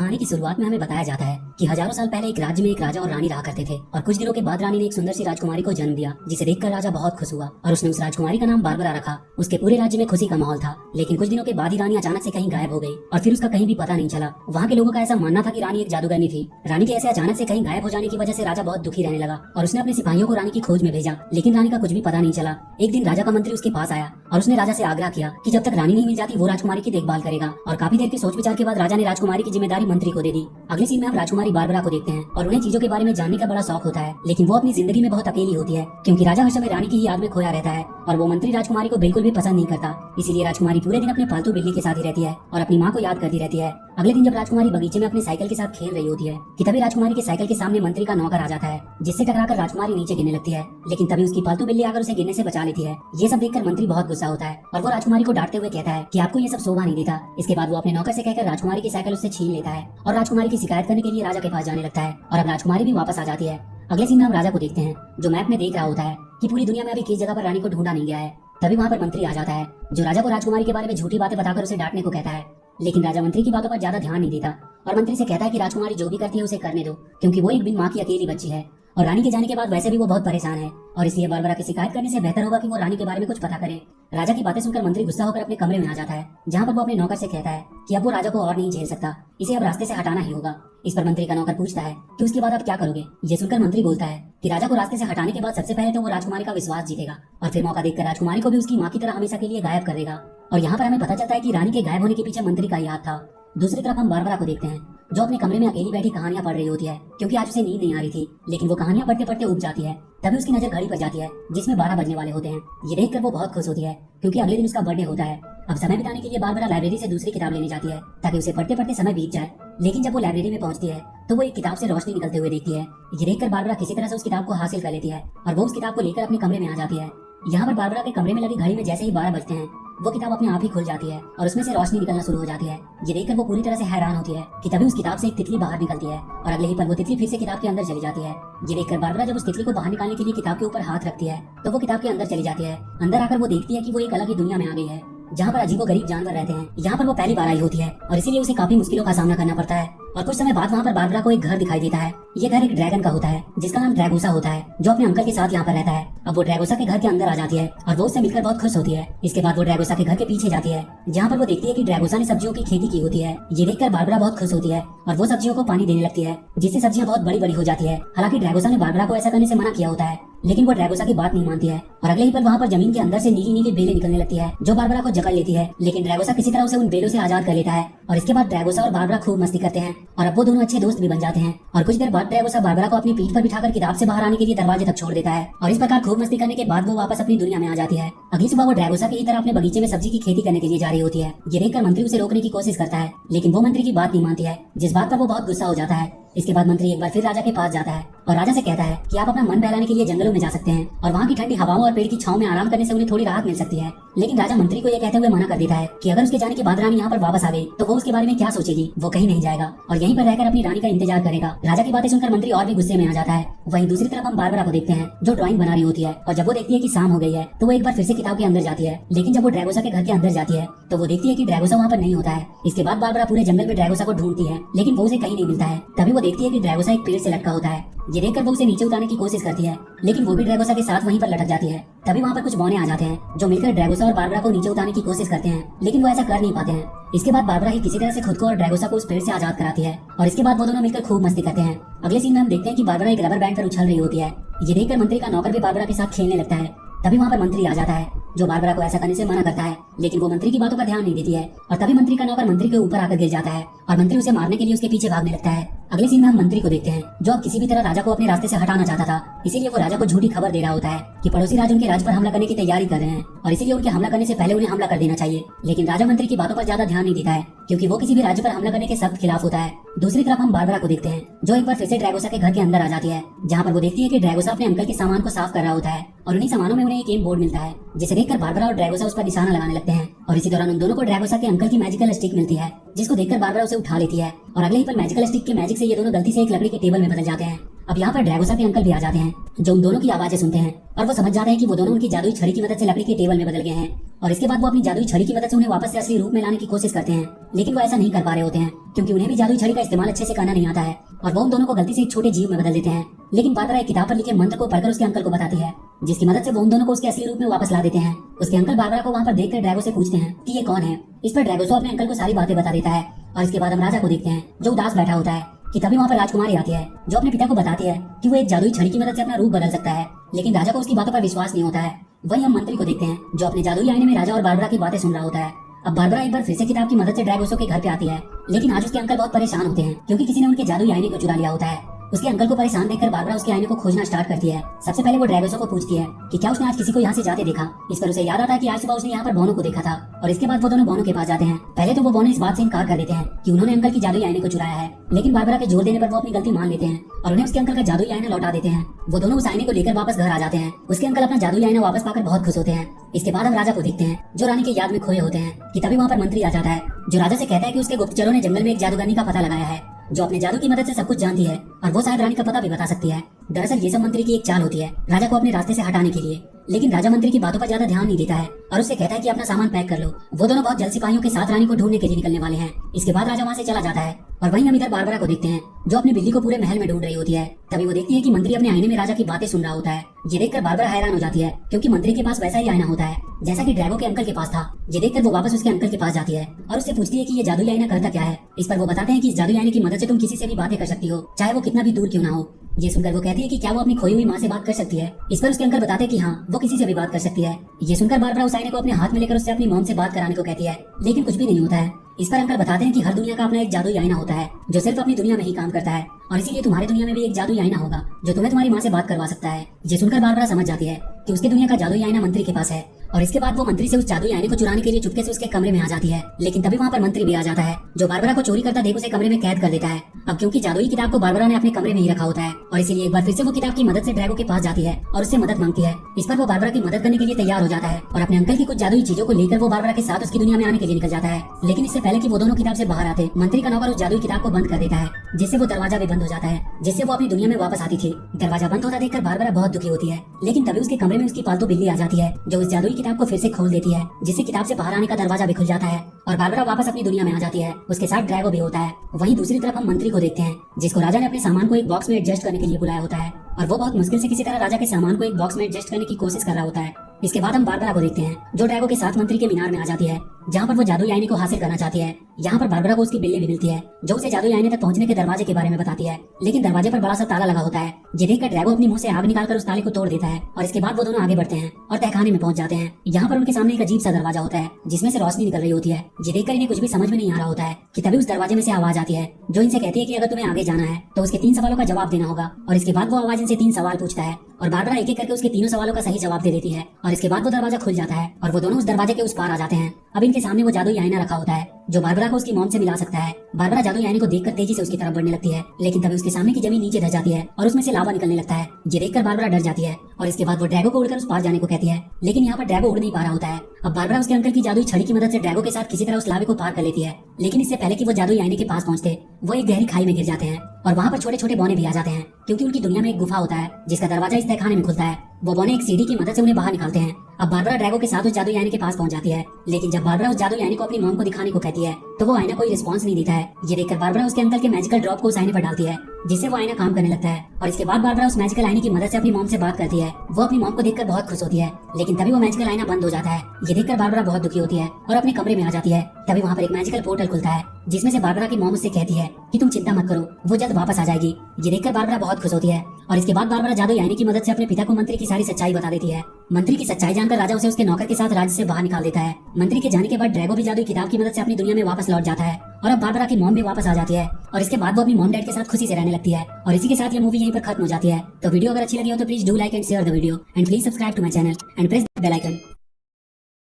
कहानी की शुरुआत में हमें बताया जाता है कि हजारों साल पहले एक राज्य में एक राजा और रानी रहा करते थे और कुछ दिनों के बाद रानी ने एक सुंदर सी राजकुमारी को जन्म दिया, जिसे देखकर राजा बहुत खुश हुआ और उसने उस राजकुमारी का नाम बारबरा रखा। उसके पूरे राज्य में खुशी का माहौल था, लेकिन कुछ दिनों के बाद ही रानी अचानक से कहीं गायब हो गई और फिर उसका कहीं भी पता नहीं चला। वहाँ के लोगों का ऐसा मानना था कि रानी एक जादूगरनी थी। रानी के ऐसे अचानक से कहीं गायब हो जाने की वजह से राजा बहुत दुखी रहने लगा और उसने अपने सिपाहियों को रानी की खोज में भेजा, लेकिन रानी का कुछ भी पता नहीं चला। एक दिन राजा का मंत्री उसके पास आया और उसने राजा से आग्रह किया कि जब तक रानी नहीं मिल जाती वो राजकुमारी की देखभाल करेगा। और काफी देर के सोच विचार के बाद राजा ने राजकुमारी की जिम्मेदारी मंत्री को दे दी। अगले सीन में हम राजकुमारी बारबरा को देखते हैं और उन्हें चीजों के बारे में जानने का बड़ा शौक होता है, लेकिन वो अपनी जिंदगी में बहुत अकेली होती है क्योंकि राजा हर समय रानी की ही याद में खोया रहता है और वो मंत्री राजकुमारी को बिल्कुल भी पसंद नहीं करता। इसीलिए राजकुमारी पूरे दिन अपने पालतू बिल्ली के साथ ही रहती है और अपनी माँ को याद करती रहती है। अगले दिन जब राजकुमारी बगीचे में अपने साइकिल के साथ खेल रही होती है कि तभी राजकुमारी के साइकिल के सामने मंत्री का नौकर आ जाता है, जिससे टकराकर राजकुमारी नीचे गिरने लगती है, लेकिन तभी उसकी पालतू बिल्ली आकर उसे गिरने से बचा लेती है। ये सब देखकर मंत्री बहुत गुस्सा होता है और वो राजकुमारी को डांटते हुए कहता है कि आपको ये सब शोभा नहीं देता। इसके बाद वो अपने नौकर से कहकर राजकुमारी की साइकिल उससे छीन लेता है और राजकुमारी की शिकायत करने के लिए राजा के पास जाने लगता है और अब राजकुमारी भी वापस आ जाती है। अगले सीन में हम राजा को देखते हैं जो मैप में देख रहा होता है कि पूरी दुनिया में अभी किस जगह पर रानी को ढूंढा नहीं गया है। तभी वहाँ पर मंत्री आ जाता है जो राजा को राजकुमारी के बारे में झूठी बातें बताकर उसे डांटने को कहता है, लेकिन राजा मंत्री की बातों पर ज्यादा ध्यान नहीं देता और मंत्री से कहता है कि राजकुमारी जो भी करती है उसे करने दो, क्योंकि वो एक बिन माँ की अकेली बच्ची है और रानी के जाने के बाद वैसे भी वो बहुत परेशान है और इसलिए बारबरा की शिकायत करने से बेहतर होगा कि वो रानी के बारे में कुछ पता करे। राजा की बातें सुनकर मंत्री गुस्सा होकर अपने कमरे में आ जाता है, जहाँ पर वो अपने नौकर से कहता है कि अब वो राजा को और नहीं झेल सकता, इसे अब रास्ते से हटाना ही होगा। इस पर मंत्री का नौकर पूछता है कि उसके बाद आप क्या करोगे। ये सुनकर मंत्री बोलता है कि राजा को रास्ते से हटाने के बाद सबसे पहले तो वो राजकुमारी का विश्वास जीतेगा और फिर मौका देखकर राजकुमारी को भी उसकी माँ की तरह हमेशा के लिए गायब कर देगा। और यहाँ पर हमें पता चलता है कि रानी के गायब होने के पीछे मंत्री का याद था। दूसरी तरफ हम बारबरा को देखते हैं जो अपने कमरे में अकेली बैठी कहानियां पढ़ रही होती है, क्योंकि आज उसे नींद नहीं आ रही थी, लेकिन वो कहानियां पढ़ते पढ़ते उब जाती है। तभी उसकी नजर घड़ी पर जाती है जिसमें 12 बजने वाले होते हैं। ये देखकर वो बहुत खुश होती है क्योंकि अगले दिन उसका बर्थडे होता है। अब समय बिताने के लिए बारबरा लाइब्रेरी से दूसरी किताब लेने जाती है ताकि उसे पढ़ते पढ़ते समय बीत जाए, लेकिन जब वो लाइब्रेरी में पहुंचती है तो वो एक किताब से रोशनी निकलते हुए देखती है। ये देखकर बारबरा किसी तरह से उस किताब को हासिल कर लेती है और वो उस किताब को लेकर अपने कमरे में आ जाती है। यहाँ पर बारबरा के कमरे में लगी घड़ी में जैसे ही 12 बजते हैं वो किताब अपने आप ही खुल जाती है और उसमें से रोशनी निकलना शुरू हो जाती है। ये देखकर वो पूरी तरह से हैरान होती है कि तभी उस किताब से एक तितली बाहर निकलती है और अगले ही पल वो तितली फिर से किताब के अंदर चली जाती है। ये देखकर बारबरा जब उस तितली को बाहर निकालने के लिए किताब के ऊपर हाथ रखती है तो वो किताब के अंदर चली जाती है। अंदर आकर वो देखती है कि वो एक अलग ही दुनिया में आ गई है जहाँ पर अजीबोगरीब जानवर रहते हैं। यहाँ पर वो पहली बार आई होती है और इसीलिए उसे काफी मुश्किलों का सामना करना पड़ता है। और कुछ समय बाद वहाँ पर बारबरा को एक घर दिखाई देता है। ये घर एक ड्रैगन का होता है जिसका नाम ड्रैगोसा होता है, जो अपने अंकल के साथ यहाँ पर रहता है। अब वो ड्रैगोसा के घर के अंदर आ जाती है और वो उससे मिलकर बहुत खुश होती है। इसके बाद वो ड्रैगोसा के घर के पीछे जाती है जहाँ पर वो देखती है कि ड्रैगोसा ने सब्जियों की खेती की होती है। ये देखकर बारबरा बहुत खुश होती है और वो सब्जियों को पानी देने लगती है, जिससे सब्जियां बहुत बड़ी बड़ी हो जाती है। हालांकि ड्रैगोसा ने बारबरा को ऐसा करने से मना किया होता है, लेकिन वो ड्रैगोसा की बात नहीं मानती है और अगले ही पल वहाँ पर जमीन के अंदर से नीली नीली बेलें निकलने लगती है जो बारबरा को जकड़ लेती है, लेकिन ड्रैगोसा किसी तरह उसे उन बेलों से आजाद कर लेता है। और इसके बाद ड्रैगोसा और बारबरा खूब मस्ती करते हैं और अब वो दोनों अच्छे दोस्त भी बन जाते हैं। और कुछ देर बाद ड्रैगोसा बारबरा को अपनी पीठ पर बिठाकर किताब से बाहर आने के लिए दरवाजे तक छोड़ देता है और इस प्रकार खूब मस्ती करने के बाद वो वापस अपनी दुनिया में आ जाती है। अगली सुबह वो ड्रैगोसा की ही तरह अपने बगीचे में सब्जी की खेती करने के लिए जा रही होती है। ये देखकर मंत्री उसे रोकने की कोशिश करता है, लेकिन वो मंत्री की बात नहीं मानती है, जिस बात पर वो बहुत गुस्सा हो जाता है। इसके बाद मंत्री एक बार फिर राजा के पास जाता है और राजा से कहता है कि आप अपना मन बहलाने के लिए जंगलों में जा सकते हैं और वहाँ की ठंडी हवाओं और पेड़ की छांव में आराम करने से उन्हें थोड़ी राहत मिल सकती है। लेकिन राजा मंत्री को यह कहते हुए मना कर देता है कि अगर उसके जाने के बाद रानी यहाँ पर वापस आ गई तो वो उसके बारे में क्या सोचेगी। वो कहीं नहीं जाएगा और यहीं पर रहकर अपनी रानी का इंतजार करेगा। राजा की बातें सुनकर मंत्री और भी गुस्से में आ जाता है। वहीं दूसरी तरफ हम बारबरा को देखते हैं जो ड्राइंग बना रही होती है और जब वो देखती है कि शाम हो गई है तो वो एक बार फिर से किताब के अंदर जाती है, लेकिन जब वो ड्रैगोसा के घर के अंदर जाती है तो वो देखती है कि ड्रैगोसा वहाँ पर नहीं होता है। इसके बाद बारबरा पूरे जंगल में ड्रैगोसा को ढूंढती है, लेकिन वो उसे कहीं नहीं मिलता है। तभी वो देखती है कि ड्रैगोसा एक पेड़ से लटका होता है। ये देखकर वो उसे नीचे उतारने की कोशिश करती है, लेकिन वो भी ड्रैगोसा के साथ वहीं पर लटक जाती है। तभी वहाँ पर कुछ बौने आ जाते हैं जो मिलकर ड्रैगोसा और बारबरा को नीचे उतारने की कोशिश करते हैं, लेकिन वो ऐसा कर नहीं पाते हैं। इसके बाद बारबरा ही किसी तरह से खुद को और ड्रैगोसा को उस पेड़ से आजाद कराती है और इसके बाद वो दोनों मिलकर खूब मस्ती करते हैं। अगले सीन में हम देखते हैं कि बारबरा एक रबर बैंड पर उछल रही होती है। ये देखकर मंत्री का नौकर भी बारबरा के साथ खेलने लगता है। तभी वहाँ पर मंत्री आ जाता है जो बारबरा को ऐसा करने से मना करता है, लेकिन वो मंत्री की बातों पर ध्यान नहीं देती है और तभी मंत्री का नौकर मंत्री के ऊपर आकर गिर जाता है और मंत्री उसे मारने के लिए उसके पीछे भागने लगता है। अगले सीन में हम मंत्री को देखते हैं जो अब किसी भी तरह राजा को अपने रास्ते से हटाना चाहता था, इसीलिए वो राजा को झूठी खबर दे रहा होता है कि पड़ोसी राज्य उनके राज्य पर हमला करने की तैयारी कर रहे हैं और इसीलिए उनके हमला करने से पहले उन्हें हमला कर देना चाहिए। लेकिन राजा मंत्री की बातों पर ज्यादा ध्यान नहीं देता है क्योंकि वो किसी भी राज्य पर हमला करने के सख्त खिलाफ होता है। दूसरी तरफ हम बारबरा को देखते हैं जो एक बार फिर से ड्रैगोसा के घर के अंदर आ जाती है, जहाँ पर वो देखती है कि ड्रैगोसा अपने अंकल के सामान को साफ कर रहा होता है और उन्हीं सामानों में उन्हें एक गेम बोर्ड मिलता है, जिसे देखकर बारबरा और ड्रैगोसा उस पर निशाना लगाने लगते हैं। और इसी दौरान उन दोनों को ड्रैगोसा के अंकल की मैजिकल स्टिक मिलती है, जिसको देखकर बारबरा उसे उठा लेती है और अगले ही पल मैजिकल स्टिक के मैजिक से ये दोनों गलती से एक लकड़ी के टेबल में बदल जाते हैं। अब यहाँ पर ड्रैगोसा के अंकल भी आ जाते हैं, जो उन दोनों की आवाजें सुनते हैं और वो समझ जाते हैं कि वो दोनों उनकी जादुई छड़ी की मदद से लकड़ी के टेबल में बदल गए हैं। और इसके बाद वो अपनी जादुई छड़ी की मदद से उन्हें वापस से असली रूप में लाने की कोशिश करते हैं, लेकिन वो ऐसा नहीं कर पा रहे होते हैं क्योंकि उन्हें भी जादुई छड़ी का इस्तेमाल अच्छे से करना नहीं आता है और वो उन दोनों को गलती से एक छोटे जीव में बदल देते हैं। लेकिन बारबरा एक किताब पर लिखे मंत्र को पढ़कर उसके अंकल को बताती है, जिसकी मदद से वो उन दोनों को उसके असली रूप में वापस ला देते हैं। उसके अंकल बारबरा को वहाँ पर देखकर ड्रैगो से पूछते हैं कि ये कौन है। इस पर ड्रैगोसो अपने अंकल को सारी बातें बता देता है और इसके बाद हम राजा को देखते हैं, जो उदास बैठा होता है कि तभी वहाँ पर राजकुमारी आती है, जो अपने पिता को बताती है कि वो एक जादुई छड़ी की मदद से अपना रूप बदल सकता है। लेकिन राजा को उसकी बातों पर विश्वास नहीं होता है। वहीं हम मंत्री को देखते हैं, जो अपने जादुई आईने में राजा और बारबरा की बातें सुन रहा होता है। अब बारबरा एक बार फिर से किताब की मदद से ड्रैगोसो के घर पे आती है, लेकिन आज उसके अंकल बहुत परेशान होते हैं क्योंकि किसी ने उनके जादुई आईने को चुरा लिया होता है। उसके अंकल को परेशान देखकर बारबरा उसके आईने को खोजना स्टार्ट करती है। सबसे पहले वो ड्रैगोसो को पूछती है कि क्या उसने आज किसी को यहाँ से जाते देखा। इस पर उसे याद आता है कि आज सुबह उसने यहाँ पर बोनो को देखा था और इसके बाद वो दोनों बोनो के पास जाते हैं। पहले तो वो बोनो इस बात से इनकार कर देते हैं कि उन्होंने अंकल की जादुई आईने को चुराया है, लेकिन बारबरा के जोर देने पर वो अपनी गलती मान लेते हैं और उन्हें उसके अंकल का जादुई आईना लौटा देते हैं। वो दोनों उस आईने को लेकर वापस घर आ जाते हैं। उसके अंकल अपना जादुई आईना वापस पाकर बहुत खुश होते हैं। इसके बाद हम राजा को देखते हैं, जो रानी की याद में खोए होते हैं कि तभी वहाँ पर मंत्री आ जाता है, जो राजा से कहता है कि उसके गुप्तचरों ने जंगल में एक जादूगरनी का पता लगाया है, जो अपने जादू की मदद से सब कुछ जानती है और वो शायद रानी का पता भी बता सकती है। दरअसल ये सब मंत्री की एक चाल होती है राजा को अपने रास्ते से हटाने के लिए, लेकिन राजा मंत्री की बातों पर ज्यादा ध्यान नहीं देता है और उससे कहता है कि अपना सामान पैक कर लो। वो दोनों बहुत जल्द सिपाहियों के साथ रानी को ढूंढने के लिए निकलने वाले हैं। इसके बाद राजा वहाँ से चला जाता है और वहीं हम इधर बारबरा को देखते हैं, जो अपनी बिल्ली को पूरे महल में ढूंढ रही होती है। तभी वो देखती है कि मंत्री अपने आईने में राजा की बातें सुन रहा होता है। ये देखकर बारबरा हैरान हो जाती है क्योंकि मंत्री के पास वैसा ही आईना होता है जैसा कि ड्रैगो के अंकल के पास था। ये देखकर वो वापस उसके अंकल के पास जाती है और उससे पूछती है कि ये जादुई आईना करता क्या है। इस पर वो बताते हैं कि इस जादुई आईने की मदद से तुम किसी से भी बातें कर सकती हो, चाहे वो कितना भी दूर क्यों ना हो। ये सुनकर वो कहती है कि क्या वो अपनी खोई हुई माँ से बात कर सकती है। इस पर उसके अंकल बताते हैं कि हाँ, वो किसी से भी बात कर सकती है। ये सुनकर बारबरा उस आईने को अपने हाथ में लेकर उससे अपनी मॉम से बात कराने को कहती है, लेकिन कुछ भी नहीं होता है। इस पर अंकल बताते हैं कि हर दुनिया का अपना एक जादुई आईना होता है जो सिर्फ अपनी दुनिया में ही काम करता है और इसीलिए तुम्हारी दुनिया में भी एक जादुई आईना होगा जो तुम्हें तुम्हारी माँ से बात करवा सकता है। ये सुनकर बारबरा समझ जाती है कि उसकी दुनिया का जादुई आईना मंत्री के पास है और इसके बाद वो मंत्री से उस जादुई आईने को चुराने के लिए चुपके से उसके कमरे में आ जाती है। लेकिन तभी वहाँ पर मंत्री भी आ जाता है, जो बारबरा को चोरी करता देख उसे कमरे में कैद कर देता है। अब क्योंकि जादुई किताब को बारबरा ने अपने कमरे में ही रखा होता है और इसीलिए एक बार फिर से वो किताब की मदद से ड्रैगो के पास जाती है और उससे मदद मांगती है। इस पर वो बारबरा की मदद करने के लिए तैयार हो जाता है और अपने अंकल की कुछ जादुई चीजों को लेकर वो बारबरा के साथ उसकी दुनिया में आने के लिए निकल जाता है। लेकिन इससे पहले कि वो दोनों किताब से बाहर आते, मंत्री का नौकर उस जादुई किताब को बंद कर देता है, जिससे वो दरवाजा भी बंद हो जाता है, जिससे वो अपनी दुनिया में वापस आती थी। दरवाजा बंद होता देखकर बारबरा बहुत दुखी होती है, लेकिन तभी उसके कमरे में उसकी पालतू बिल्ली आ जाती है, जो उस जादुई किताब को फिर से खोल देती है, जिससे किताब से बाहर आने का दरवाजा भी खुल जाता है और बारबरा वापस अपनी दुनिया में आ जाती है। उसके साथ ड्रैगो भी होता है। वहीं दूसरी तरफ हम मंत्री को देखते हैं, जिसको राजा ने अपने सामान को एक बॉक्स में एडजस्ट करने के लिए बुलाया होता है और वो बहुत मुश्किल से किसी तरह राजा के सामान को एक बॉक्स में एडजस्ट करने की कोशिश कर रहा होता है। इसके बाद हम बारबरा को देखते हैं, जो ड्रैगो के साथ मंत्री के मीनार में आ जाती है, जहाँ पर वो जादुई आईने को हासिल करना चाहती है। यहाँ पर बारबरा को उसकी बिल्ली भी मिलती है, जो उसे जादुई आईने तक पहुंचने के दरवाजे के बारे में बताती है, लेकिन दरवाजे पर बड़ा सा ताला लगा होता है। ये देखकर ड्रैगो अपनी मुंह से आग निकालकर उस ताले को तोड़ देता है और इसके बाद वो दोनों आगे बढ़ते हैं और तहखाने में पहुंच जाते हैं। यहाँ पर उनके सामने एक अजीब सा दरवाजा होता है, जिसमें से रोशनी निकल रही होती है। ये देखकर इन्हें कुछ भी समझ में नहीं आ रहा होता है कि तभी उस दरवाजे में से आवाज आती है, जो इनसे कहती है कि अगर तुम्हें आगे जाना है तो उसके 3 सवालों का जवाब देना होगा। और इसके बाद वो आवाज इनसे 3 सवाल पूछता है और बारबरा एक एक करके उसके तीनों सवालों का सही जवाब दे देती है और इसके बाद वो दरवाजा खुल जाता है और वो दोनों उस दरवाजे के उस पार आ जाते हैं। अब इनके सामने वो जादुई आईना रखा होता है, जो बारबरा को उसकी मॉम से मिला सकता है। बारबरा जादुई आईने को देखकर तेजी से उसकी तरफ बढ़ने लगती है, लेकिन तभी उसके सामने की जमीन नीचे धस जाती है और उसमें से लावा निकलने लगता है। ये देखकर बारबरा डर जाती है और इसके बाद वो ड्रैगो को उड़कर उस पार जाने को कहती है, लेकिन यहाँ पर ड्रैगो उड़ नहीं पा रहा होता है। अब बारबरा उसके अंकल की जादुई छड़ी की मदद से ड्रैगो के साथ किसी तरह उस लावे को पार कर लेती है, लेकिन इससे पहले कि वो जादुई आईने के पास पहुंचते, वो एक गहरी खाई में गिर जाते हैं और वहाँ पर छोटे छोटे बौने भी आ जाते हैं, क्योंकि उनकी दुनिया में एक गुफा होता है जिसका दरवाजा इस तहखाने में खुलता है। वो बौने एक सीढ़ी की मदद से उन्हें बाहर निकालते हैं। अब बारबरा ड्रैगो के साथ उस जादुई आईने के पास पहुंच जाती है, लेकिन जब बारबरा उस जादुई आईने को अपनी मॉम को दिखाने को कहती है तो वो आईना कोई रिस्पॉन्स नहीं देता है। ये देखकर बारबरा उसके अंकल के मैजिकल ड्रॉप को उस आईने पर डालती है, जिससे वो आईना काम करने लगता है और इसके बाद बारबरा उस मैजिकल आईने की मदद से अपनी मॉम से बात करती है। वो अपनी मॉम को देखकर बहुत खुश होती है, लेकिन तभी वो मैजिकल आईना बंद हो जाता है। ये देखकर बारबरा बहुत दुखी होती है और अपने कमरे में आ जाती है। तभी वहाँ पर एक मैजिकल पोर्टल खुलता है, जिसमें से बारबरा की मॉम उससे कहती है कि तुम चिंता मत करो, वो जल्द वापस आ जाएगी। ये देखकर बारबरा बहुत खुश होती है और इसके बाद बारबरा जादुई आईने की मदद से अपने पिता को मंत्री की सारी सच्चाई बता देती है। मंत्री की सच्चाई जानकर राजा उसे उसके नौकर के साथ राज्य से बाहर निकाल देता है। मंत्री के जाने के बाद ड्रैगो भी जादुई किताब की मदद से अपनी दुनिया में वापस लौट जाता है और अब बारबरा की मॉम भी वापस आ जाती है और इसके बाद वो अपनी मॉम डैड के साथ खुशी से रहने लगती है। और इसी के साथ ये मूवी यहीं पर खत्म हो जाती है। तो वीडियो अगर अच्छी लगी हो तो please do like and share the video and please subscribe to my channel and press the bell icon.